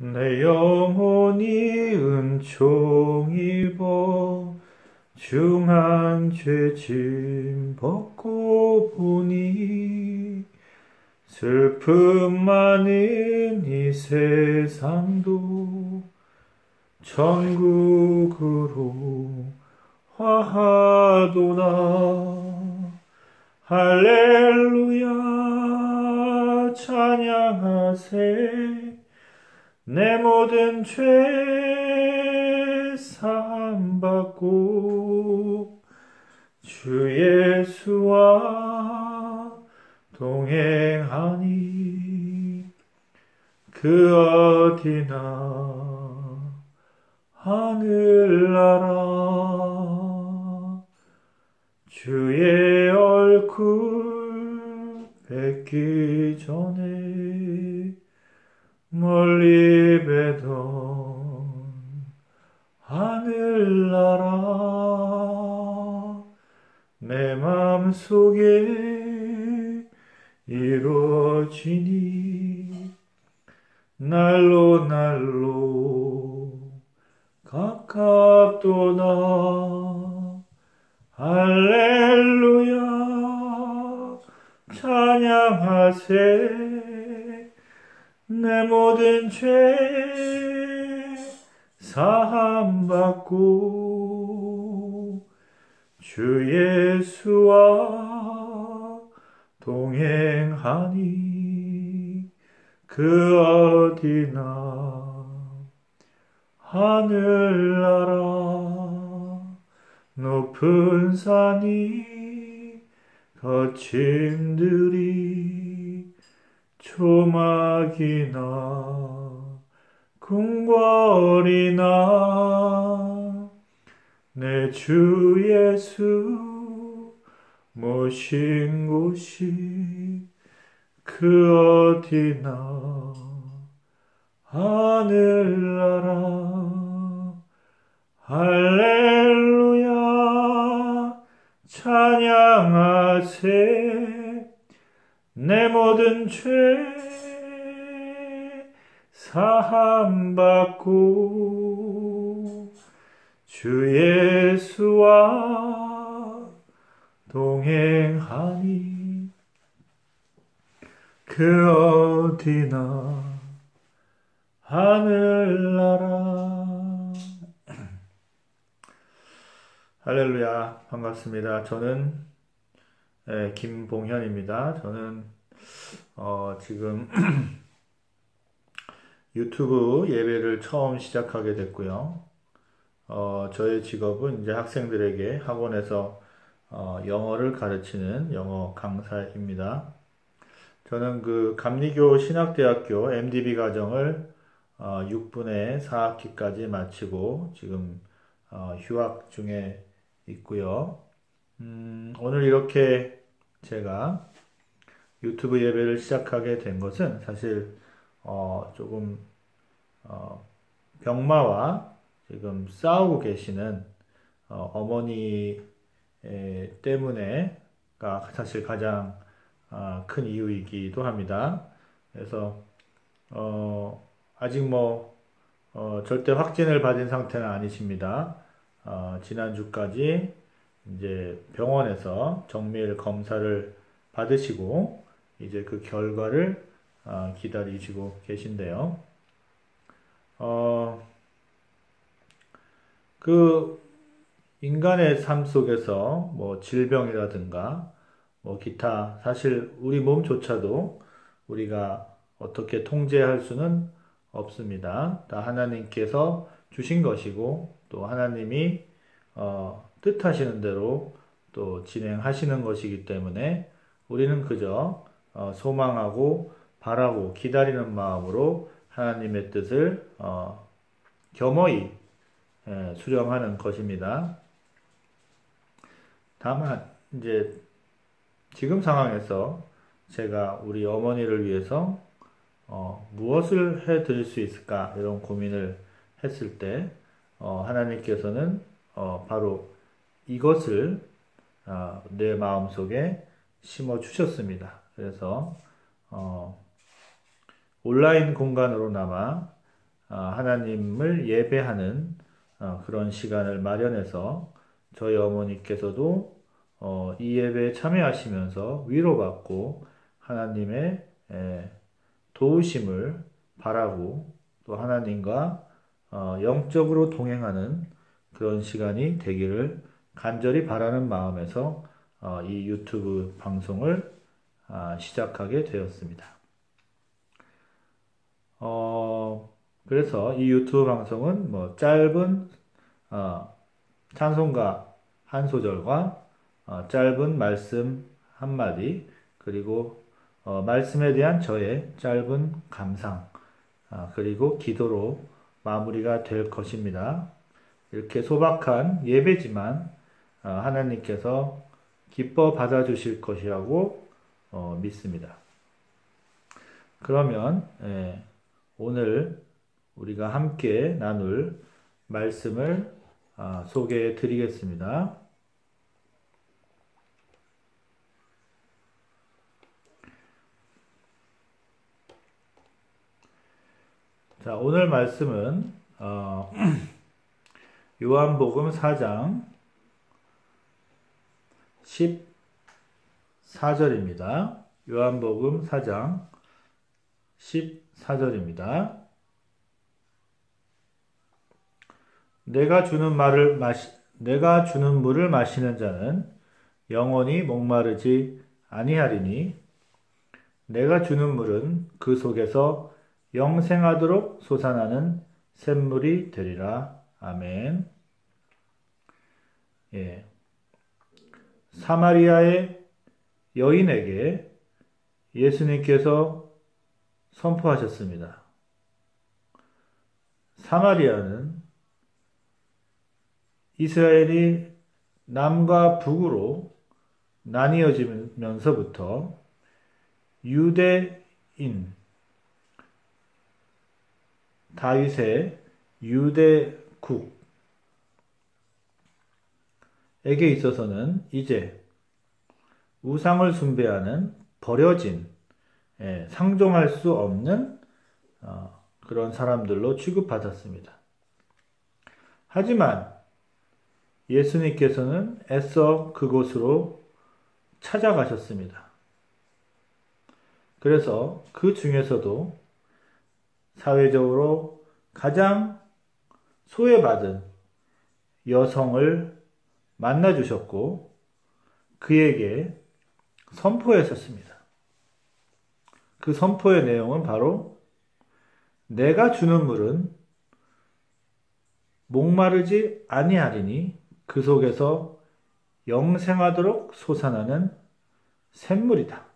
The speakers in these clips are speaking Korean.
내 영혼이 은총 입어 중한 죄짐 벗고 보니 슬픔 많은 이 세상도 천국으로 화하도다. 할렐루야 찬양하세. 내 모든 죄 사함받고 주 예수와 동행하니 그 어디나 하늘나라 주의 얼굴 뵙기 전에 멀리 뵈던 하늘나라 내 맘속에 이루어지니 날로 날로 가깝도다. 할렐루야 찬양하세. 내 모든 죄 사함받고 주 예수와 동행하니 그 어디나 하늘나라 높은 산이 거침들이 조막이나 궁궐이나 내 주 예수 모신 곳이 그 어디나 하늘나라. 할렐루야 찬양하세. 내 모든 죄 사함받고 주 예수와 동행하니 그 어디나 하늘나라. 할렐루야 반갑습니다. 저는 김봉현입니다. 저는 지금 유튜브 예배를 처음 시작하게 됐고요. 저의 직업은 이제 학생들에게 학원에서 영어를 가르치는 영어 강사입니다. 저는 그 감리교 신학대학교 MDB 과정을 6분의 4학기까지 마치고 지금 휴학 중에 있고요. 오늘 이렇게 제가 유튜브 예배를 시작하게 된 것은 사실 조금 병마와 지금 싸우고 계시는 어머니 때문에가 사실 가장 큰 이유이기도 합니다. 그래서 아직 절대 확진을 받은 상태는 아니십니다. 지난주까지 이제 병원에서 정밀 검사를 받으시고 이제 그 결과를 기다리시고 계신데요. 그 인간의 삶 속에서 질병이라든가 기타 사실 우리 몸조차도 우리가 어떻게 통제할 수는 없습니다. 다 하나님께서 주신 것이고 또 하나님이 뜻하시는 대로 또 진행하시는 것이기 때문에 우리는 그저 소망하고 바라고 기다리는 마음으로 하나님의 뜻을 겸허히 수령하는 것입니다. 다만 이제 지금 상황에서 제가 우리 어머니를 위해서 무엇을 해 드릴 수 있을까 이런 고민을 했을 때 하나님께서는 바로 이것을 내 마음속에 심어 주셨습니다. 그래서 온라인 공간으로나마 하나님을 예배하는 그런 시간을 마련해서 저희 어머니께서도 이 예배에 참여하시면서 위로받고 하나님의 도우심을 바라고 또 하나님과 영적으로 동행하는 그런 시간이 되기를 간절히 바라는 마음에서 이 유튜브 방송을 시작하게 되었습니다. 그래서 이 유튜브 방송은 뭐 짧은 찬송가 한 소절과 짧은 말씀 한마디 그리고 말씀에 대한 저의 짧은 감상 그리고 기도로 마무리가 될 것입니다. 이렇게 소박한 예배지만 하나님께서 기뻐 받아주실 것이라고 믿습니다. 그러면 오늘 우리가 함께 나눌 말씀을 소개해 드리겠습니다. 자, 오늘 말씀은 요한복음 4장 14절입니다. 요한복음 4장 14절입니다. 내가 주는 물을 마시는 자는 영원히 목마르지 아니하리니 내가 주는 물은 그 속에서 영생하도록 솟아나는 샘물이 되리라. 아멘. 예. 사마리아의 여인에게 예수님께서 선포하셨습니다. 사마리아는 이스라엘이 남과 북으로 나뉘어지면서부터 유대인, 다윗의 유대국에게 있어서는 이제 우상을 숭배하는 버려진, 상종할 수 없는 그런 사람들로 취급받았습니다. 하지만 예수님께서는 애써 그곳으로 찾아가셨습니다. 그래서 그 중에서도 사회적으로 가장 소외받은 여성을 만나주셨고 그에게 선포하셨습니다. 그 선포의 내용은 바로 내가 주는 물은 목마르지 아니하리니 그 속에서 영생하도록 솟아나는 샘물이다.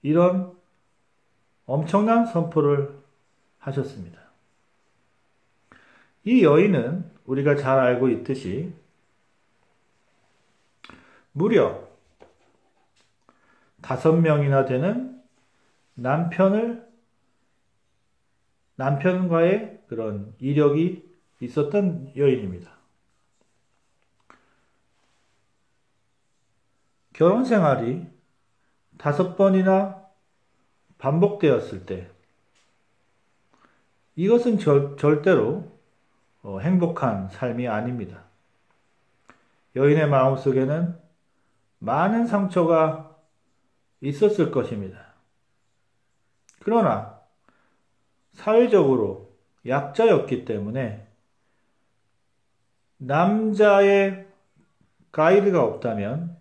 이런 엄청난 선포를 하셨습니다. 이 여인은 우리가 잘 알고 있듯이 무려 5명이나 되는 남편과의 그런 이력이 있었던 여인입니다. 결혼 생활이 5번이나 반복되었을 때 이것은 절대로 행복한 삶이 아닙니다. 여인의 마음속에는 많은 상처가 있었을 것입니다. 그러나 사회적으로 약자였기 때문에 남자의 가이드가 없다면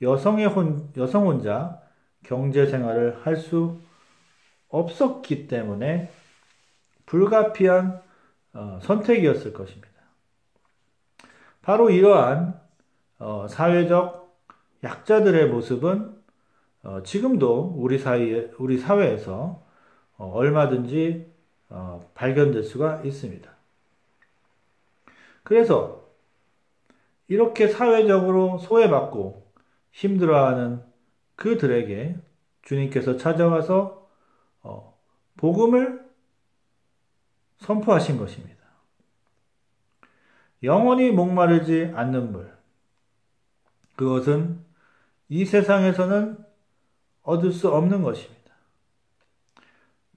여성 혼자 경제생활을 할 수 없었기 때문에 불가피한 선택이었을 것입니다. 바로 이러한 사회적 약자들의 모습은 지금도 우리 사회에서 얼마든지 발견될 수가 있습니다. 그래서 이렇게 사회적으로 소외받고 힘들어하는 그들에게 주님께서 찾아와서 복음을 선포하신 것입니다. 영원히 목마르지 않는 물. 그것은 이 세상에서는 얻을 수 없는 것입니다.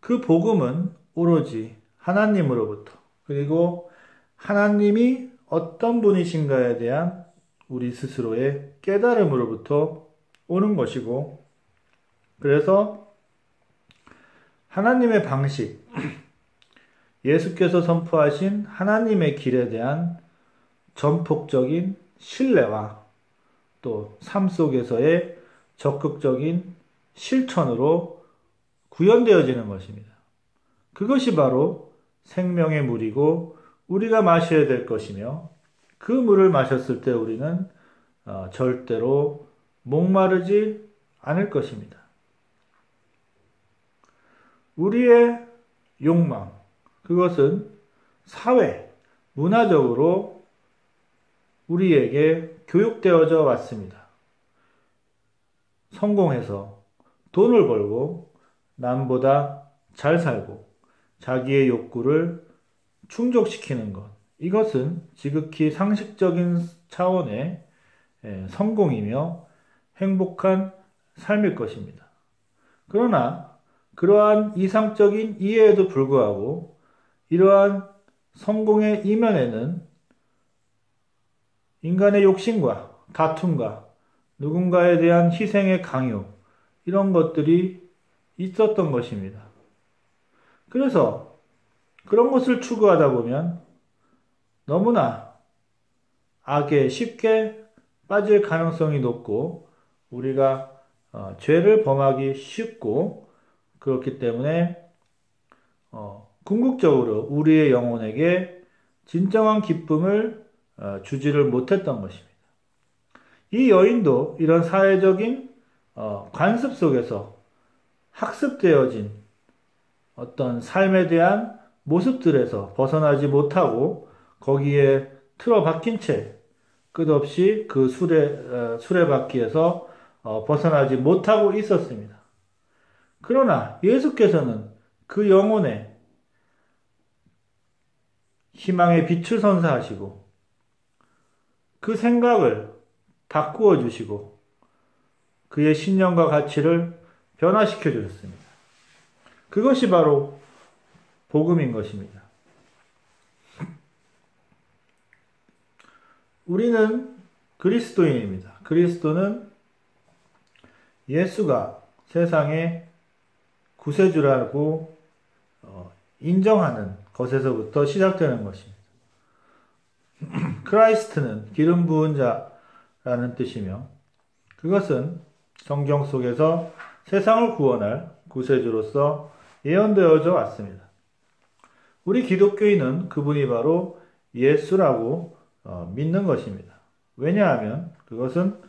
그 복음은 오로지 하나님으로부터, 그리고 하나님이 어떤 분이신가에 대한 우리 스스로의 깨달음으로부터 오는 것이고, 그래서 하나님의 방식, 예수께서 선포하신 하나님의 길에 대한 전폭적인 신뢰와 또 삶 속에서의 적극적인 실천으로 구현되어지는 것입니다. 그것이 바로 생명의 물이고 우리가 마셔야 될 것이며, 그 물을 마셨을 때 우리는 절대로 목마르지 않을 것입니다. 우리의 욕망, 그것은 사회, 문화적으로 우리에게 교육되어져 왔습니다. 성공해서 돈을 벌고 남보다 잘 살고 자기의 욕구를 충족시키는 것, 이것은 지극히 상식적인 차원의 성공이며 행복한 삶일 것입니다. 그러나 그러한 이상적인 이해에도 불구하고 이러한 성공의 이면에는 인간의 욕심과 다툼과 누군가에 대한 희생의 강요, 이런 것들이 있었던 것입니다. 그래서 그런 것을 추구하다 보면 너무나 악에 쉽게 빠질 가능성이 높고 우리가 죄를 범하기 쉽고, 그렇기 때문에 궁극적으로 우리의 영혼에게 진정한 기쁨을 주지를 못했던 것입니다. 이 여인도 이런 사회적인 관습 속에서 학습되어진 어떤 삶에 대한 모습들에서 벗어나지 못하고 거기에 틀어박힌 채 끝없이 그 수레바퀴에서 벗어나지 못하고 있었습니다. 그러나 예수께서는 그 영혼에 희망의 빛을 선사하시고 그 생각을 바꾸어 주시고 그의 신념과 가치를 변화시켜 주셨습니다. 그것이 바로 복음인 것입니다. 우리는 그리스도인입니다. 그리스도는 예수가 세상의 구세주라고 인정하는 것에서부터 시작되는 것입니다. 크라이스트는 기름 부은 자라는 뜻이며, 그것은 성경 속에서 세상을 구원할 구세주로서 예언되어져 왔습니다. 우리 기독교인은 그분이 바로 예수라고 믿는 것입니다. 왜냐하면 그것은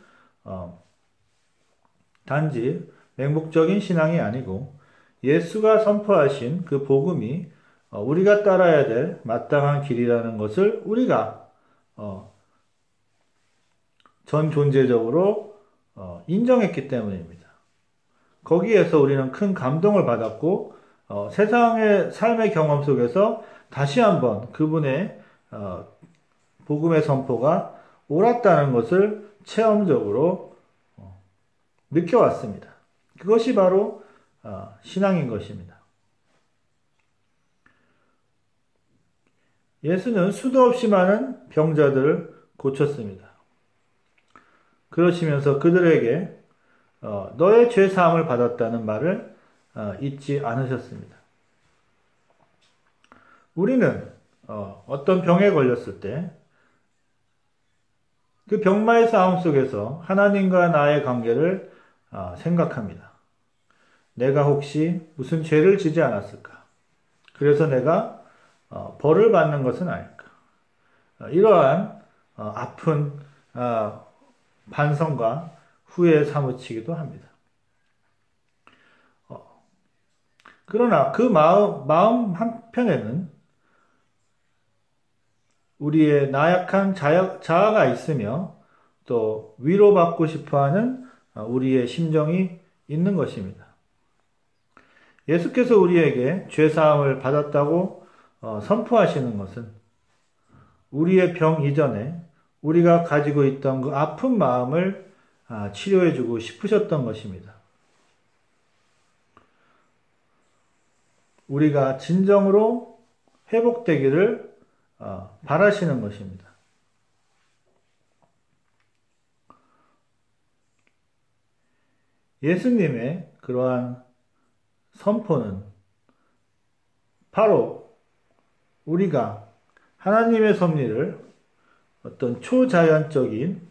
단지 맹목적인 신앙이 아니고 예수가 선포하신 그 복음이 우리가 따라야 될 마땅한 길이라는 것을 우리가 전 존재적으로 인정했기 때문입니다. 거기에서 우리는 큰 감동을 받았고 세상의 삶의 경험 속에서 다시 한번 그분의 복음의 선포가 옳았다는 것을 체험적으로 느껴왔습니다. 그것이 바로 신앙인 것입니다. 예수는 수도 없이 많은 병자들을 고쳤습니다. 그러시면서 그들에게 너의 죄 사함을 받았다는 말을 잊지 않으셨습니다. 우리는 어떤 병에 걸렸을 때 그 병마의 싸움 속에서 하나님과 나의 관계를 생각합니다. 내가 혹시 무슨 죄를 지지 않았을까? 그래서 내가 벌을 받는 것은 아닐까? 이러한 아픈 반성과 후회에 사무치기도 합니다. 그러나 그 마음 한편에는 우리의 나약한 자아가 있으며 또 위로받고 싶어하는 우리의 심정이 있는 것입니다. 예수께서 우리에게 죄사함을 받았다고 선포하시는 것은 우리의 병 이전에 우리가 가지고 있던 그 아픈 마음을 치료해주고 싶으셨던 것입니다. 우리가 진정으로 회복되기를 바라시는 것입니다. 예수님의 그러한 선포는 바로 우리가 하나님의 섭리를 어떤 초자연적인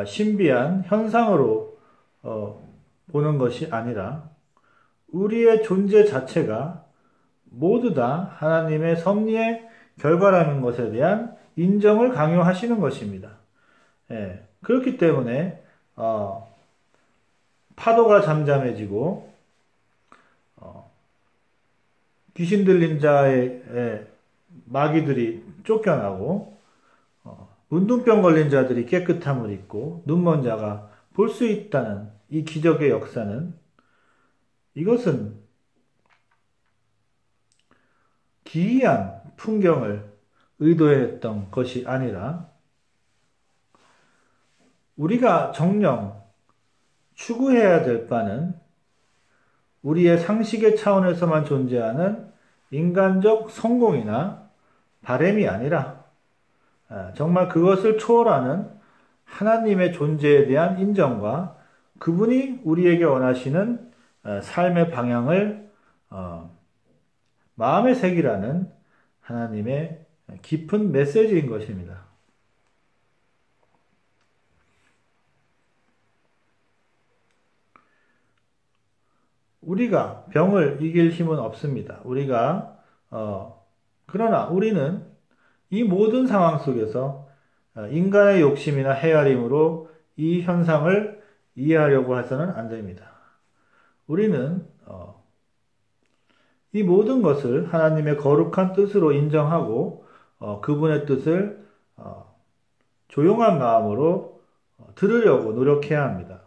신비한 현상으로 보는 것이 아니라 우리의 존재 자체가 모두 다 하나님의 섭리의 결과라는 것에 대한 인정을 강요하시는 것입니다. 예, 그렇기 때문에 파도가 잠잠해지고 귀신 들린 자의 마귀들이 쫓겨나고 문둥병 걸린 자들이 깨끗함을 입고 눈먼 자가 볼 수 있다는 이 기적의 역사는, 이것은 기이한 풍경을 의도했던 것이 아니라 우리가 정녕 추구해야 될 바는 우리의 상식의 차원에서만 존재하는 인간적 성공이나 바램이 아니라 정말 그것을 초월하는 하나님의 존재에 대한 인정과 그분이 우리에게 원하시는 삶의 방향을 마음의 색이라는 하나님의 깊은 메시지인 것입니다. 우리가 병을 이길 힘은 없습니다. 그러나 우리는 이 모든 상황 속에서 인간의 욕심이나 헤아림으로 이 현상을 이해하려고 해서는 안 됩니다. 우리는 이 모든 것을 하나님의 거룩한 뜻으로 인정하고 그분의 뜻을 조용한 마음으로 들으려고 노력해야 합니다.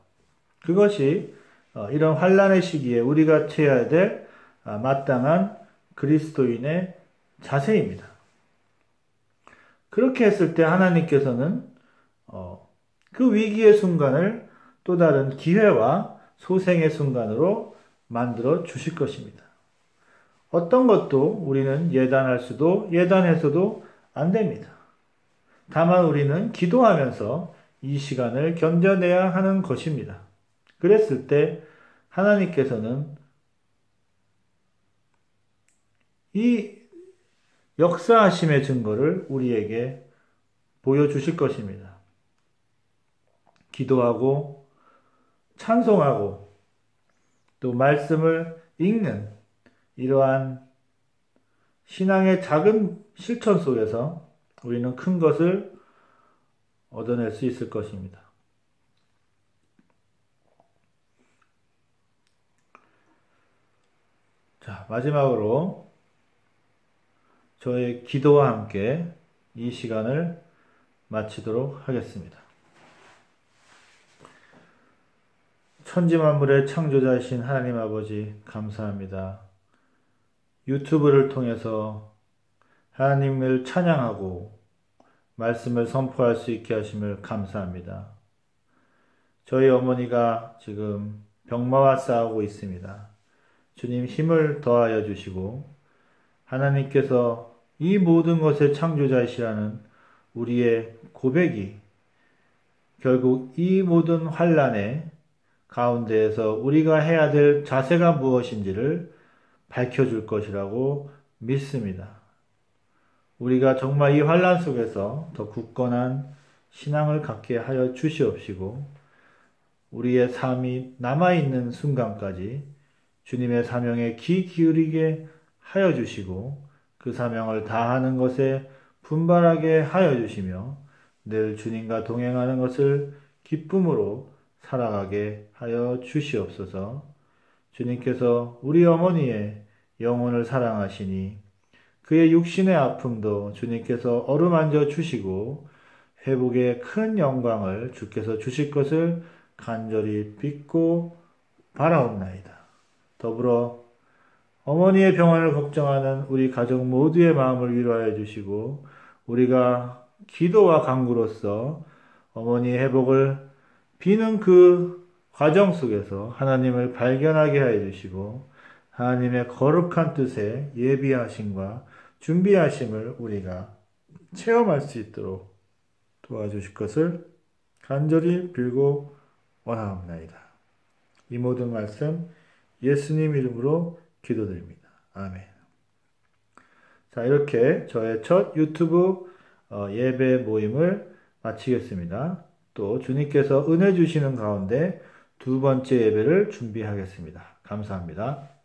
그것이 이런 환난의 시기에 우리가 취해야 될 마땅한 그리스도인의 자세입니다. 그렇게 했을 때 하나님께서는 그 위기의 순간을 또 다른 기회와 소생의 순간으로 만들어 주실 것입니다. 어떤 것도 우리는 예단해서도 안 됩니다. 다만 우리는 기도하면서 이 시간을 견뎌내야 하는 것입니다. 그랬을 때 하나님께서는 이 역사하심의 증거를 우리에게 보여주실 것입니다. 기도하고 찬송하고 또 말씀을 읽는 이러한 신앙의 작은 실천 속에서 우리는 큰 것을 얻어낼 수 있을 것입니다. 자, 마지막으로 저의 기도와 함께 이 시간을 마치도록 하겠습니다. 천지만물의 창조자이신 하나님 아버지, 감사합니다. 유튜브를 통해서 하나님을 찬양하고 말씀을 선포할 수 있게 하심을 감사합니다. 저희 어머니가 지금 병마와 싸우고 있습니다. 주님, 힘을 더하여 주시고 하나님께서 이 모든 것의 창조자이시라는 우리의 고백이 결국 이 모든 환난의 가운데에서 우리가 해야 될 자세가 무엇인지를 밝혀줄 것이라고 믿습니다. 우리가 정말 이 환난 속에서 더 굳건한 신앙을 갖게 하여 주시옵시고 우리의 삶이 남아있는 순간까지 주님의 사명에 귀 기울이게 하여 주시고 그 사명을 다하는 것에 분발하게 하여 주시며 늘 주님과 동행하는 것을 기쁨으로 살아가게 하여 주시옵소서. 주님께서 우리 어머니의 영혼을 사랑하시니 그의 육신의 아픔도 주님께서 어루만져 주시고 회복의 큰 영광을 주께서 주실 것을 간절히 믿고 바라옵나이다. 더불어 어머니의 병환을 걱정하는 우리 가족 모두의 마음을 위로하여 주시고 우리가 기도와 간구로서 어머니의 회복을 비는 그 과정 속에서 하나님을 발견하게 하여 주시고 하나님의 거룩한 뜻에 예비하심과 준비하심을 우리가 체험할 수 있도록 도와주실 것을 간절히 빌고 원하옵나이다. 이 모든 말씀 예수님 이름으로 기도드립니다. 아멘. 자, 이렇게 저의 첫 유튜브 예배 모임을 마치겠습니다. 또 주님께서 은혜 주시는 가운데 두 번째 예배를 준비하겠습니다. 감사합니다.